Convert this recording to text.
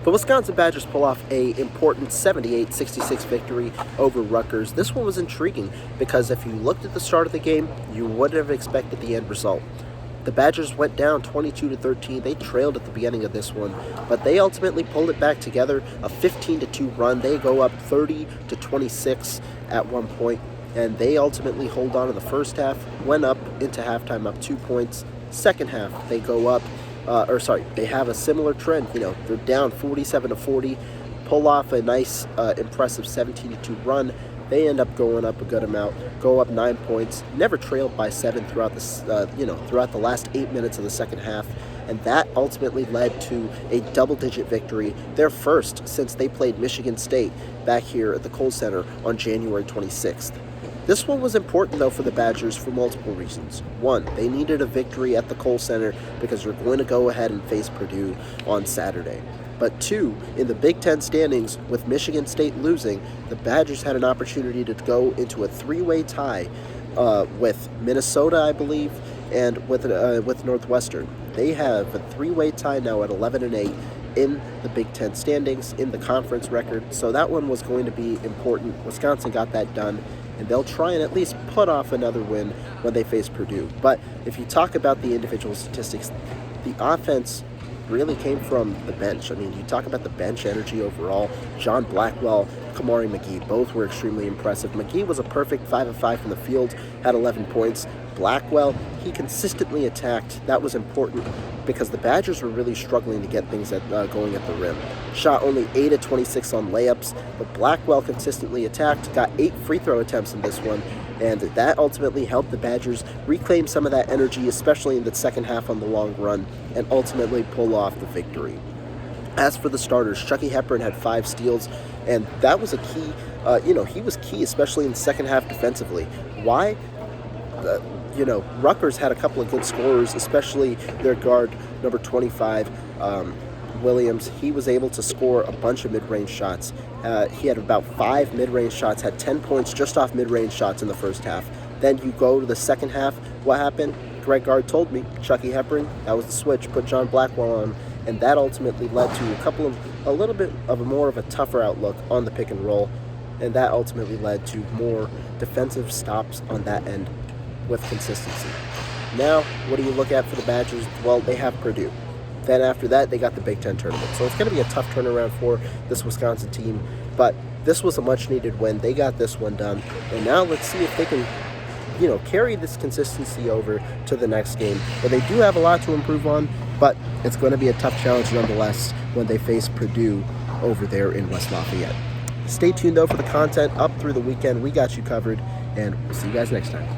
The Wisconsin Badgers pull off a important 78-66 victory over Rutgers. This one was intriguing because if you looked at the start of the game, you wouldn't have expected the end result. The Badgers went down 22-13. They trailed at the beginning of this one, but they ultimately pulled it back together. A 15-2 run. They go up 30-26 at one point, and they ultimately hold on in the first half. Went up into halftime up 2 points. Second half, they go up. They have a similar trend. They're down 47-40, pull off a nice, impressive 17-2 run. They end up going up a good amount, go up 9 points, never trailed by 7 throughout the last 8 minutes of the second half, and that ultimately led to a double-digit victory, their first since they played Michigan State back here at the Kohl Center on January 26th. This one was important, though, for the Badgers for multiple reasons. One, they needed a victory at the Kohl Center because they're going to go ahead and face Purdue on Saturday. But two, in the Big Ten standings, with Michigan State losing, the Badgers had an opportunity to go into a three-way tie with Minnesota, I believe, and with Northwestern. They have a three-way tie now at 11-8 in the Big Ten standings, in the conference record. So that one was going to be important. Wisconsin got that done, and they'll try and at least put off another win when they face Purdue. But if you talk about the individual statistics, the offense really came from the bench. I mean, you talk about the bench energy overall. John Blackwell, Kamari McGee, both were extremely impressive. McGee was a perfect 5 of 5 from the field, had 11 points. Blackwell, he consistently attacked. That was important because the Badgers were really struggling to get things going at the rim. Shot only 8 of 26 on layups, but Blackwell consistently attacked, got 8 free throw attempts in this one, and that ultimately helped the Badgers reclaim some of that energy, especially in the second half on the long run, and ultimately pull off the victory. As for the starters, Chucky Hepburn had 5 steals, and that was a key. He was key, especially in the second half defensively. Why? Rutgers had a couple of good scorers, especially their guard, number 25, Williams. He was able to score a bunch of mid-range shots. He had about 5 mid-range shots, had 10 points just off mid-range shots in the first half. Then you go to the second half, what happened? Greg Gard told me, Chucky Hepburn, that was the switch, put John Blackwell on, and that ultimately led to a little bit of more of a tougher outlook on the pick and roll, and that ultimately led to more defensive stops on that end with consistency. Now, what do you look at for the Badgers? Well, they have Purdue. Then after that, they got the Big Ten tournament. So it's going to be a tough turnaround for this Wisconsin team, but this was a much-needed win. They got this one done, and now let's see if they can carry this consistency over to the next game. But they do have a lot to improve on, but it's going to be a tough challenge nonetheless when they face Purdue over there in West Lafayette. Stay tuned, though, for the content up through the weekend. We got you covered, and we'll see you guys next time.